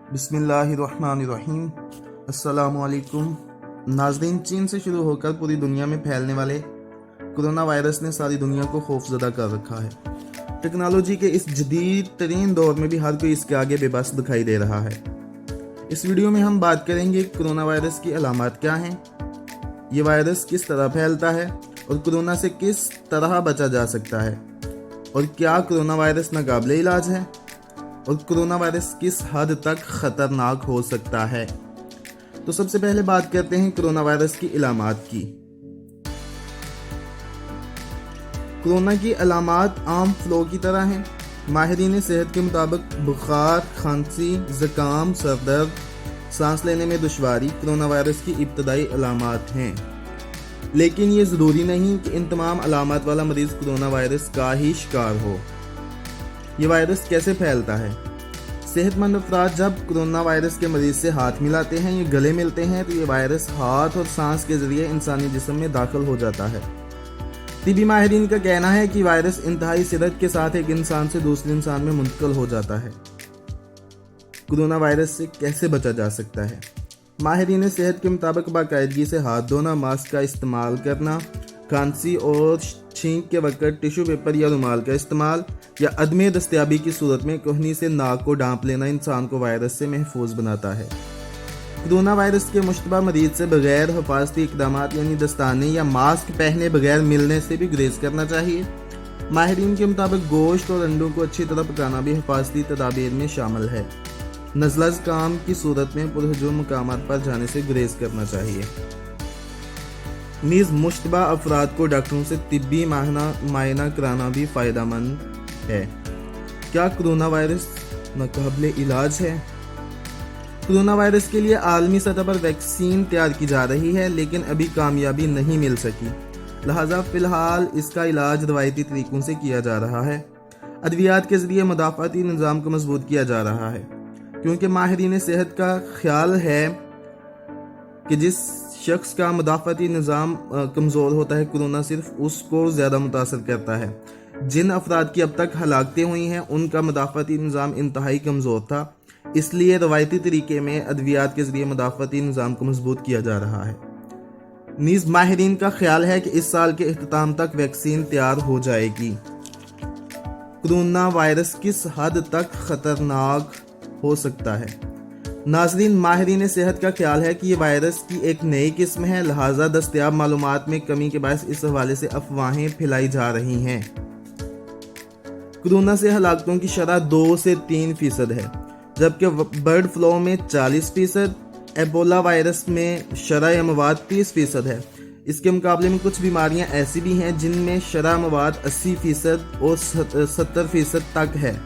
बिस्मिल्लाहिर्रहमानिर्रहीम। अस्सलाम वालेकुम नाज़रीन, चीन से शुरू होकर पूरी दुनिया में फैलने वाले कोरोना वायरस ने सारी दुनिया को खौफजदा कर रखा है। टेक्नोलॉजी के इस जदीद तरीन दौर में भी हर कोई इसके आगे बेबस दिखाई दे रहा है। इस वीडियो में हम बात करेंगे कोरोना वायरस की अलामत क्या हैं, ये वायरस किस तरह फैलता है और कोरोना से किस तरह बचा जा सकता है, और क्या कोरोना वायरस नाकाबिले इलाज है, और कोरोना वायरस किस हद तक खतरनाक हो सकता है। तो सबसे पहले बात करते हैं कोरोना वायरस की अलामत की। कोरोना की अलामत आम फ्लू की तरह हैं। माहिरीन सेहत के मुताबिक बुखार, खांसी, ज़ुकाम, सर दर्द, सांस लेने में दुश्वारी कोरोना वायरस की इब्तदाई अलामत हैं। लेकिन ये ज़रूरी नहीं कि इन तमाम अलामत वाला मरीज़ कोरोना वायरस का ही शिकार हो। ये वायरस कैसे फैलता है? सेहतमंद अफराद जब कोरोना वायरस के मरीज से हाथ मिलाते हैं या गले मिलते हैं तो ये वायरस हाथ और सांस के जरिए इंसानी जिस्म में दाखिल हो जाता है। तिबी माहिरीन का कहना है कि वायरस इंतहाई शिद्दत के साथ एक इंसान से दूसरे इंसान में मुंतकिल हो जाता है। कोरोना वायरस से कैसे बचा जा सकता है? माहिरीन सेहत के मुताबिक बाकायदगी से हाथ धोना, मास्क का इस्तेमाल करना, खांसी और छींक के वक्त टिश्यू पेपर या रुमाल का इस्तेमाल या अदम दस्तयाबी की सूरत में कोहनी से नाक को ढांप लेना इंसान को वायरस से महफूज बनाता है। कोरोना वायरस के मुश्तबा मरीज से बगैर हिफाजती इकदाम यानी दस्ताने या मास्क पहने बगैर मिलने से भी गुरेज करना चाहिए। माहिरीन के मुताबिक गोश्त और अंडों को अच्छी तरह पकाना भी हिफाजती तदाबीर में शामिल है। नज़ला ज़ुकाम की सूरत में पुरहजूम मकामात पर जाने से गुरेज करना चाहिए। नीज़ मुश्तबा अफराद को डॉक्टरों से तिब्बी मायना कराना भी फ़ायदेमंद है। क्या कोरोना वायरस नाकाबिले इलाज है? कोरोना वायरस के लिए आलमी सतह पर वैक्सीन तैयार की जा रही है, लेकिन अभी कामयाबी नहीं मिल सकी। लिहाजा फ़िलहाल इसका इलाज रवायती तरीकों से किया जा रहा है। अद्वियात के ज़रिए मदाफ़ाती निज़ाम को मजबूत किया जा रहा है, क्योंकि माहिरीन सेहत का ख्याल है कि जिस शख्स का मदाफ़ाती निज़ाम कमज़ोर होता है, कोरोना सिर्फ उसको ज़्यादा मुतासर करता है। जिन अफराद की अब तक हलाकतें हुई हैं उनका मदाफ़ाती निज़ाम इंतहाई कमज़ोर था, इसलिए रवायती तरीके में अद्वियात के ज़रिए मदाफ़ाती निज़ाम को मजबूत किया जा रहा है। नीज़ माहिरीन का ख्याल है कि इस साल के इख्तिताम तक वैक्सीन तैयार हो जाएगी। कोरोना वायरस किस हद तक ख़तरनाक हो सकता है? नाज़रीन, माहिरीन सेहत का ख्याल है कि ये वायरस की एक नई किस्म है, लिहाजा दस्तयाब मालूमात में कमी के बायस इस हवाले से अफवाहें फैलाई जा रही हैं। कोरोना से हलाकतों की शरह 2 से 3% है, जबकि बर्ड फ्लू में 40%, एबोला वायरस में शरह अमवात 30% है। इसके मुकाबले में कुछ बीमारियां ऐसी भी हैं जिनमें शरह अमवात 80% और 70% तक है।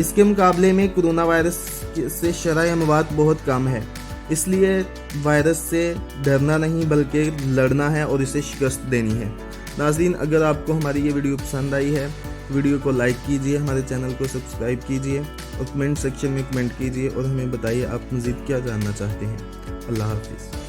इसके मुकाबले में कोरोना वायरस से शरह अमवात बहुत कम है, इसलिए वायरस से डरना नहीं बल्कि लड़ना है और इसे शिकस्त देनी है। नाज़रीन, अगर आपको हमारी ये वीडियो पसंद आई है, वीडियो को लाइक कीजिए, हमारे चैनल को सब्सक्राइब कीजिए और कमेंट सेक्शन में कमेंट कीजिए और हमें बताइए आप मज़ीद क्या जानना चाहते हैं। अल्लाह हाफ़िज़।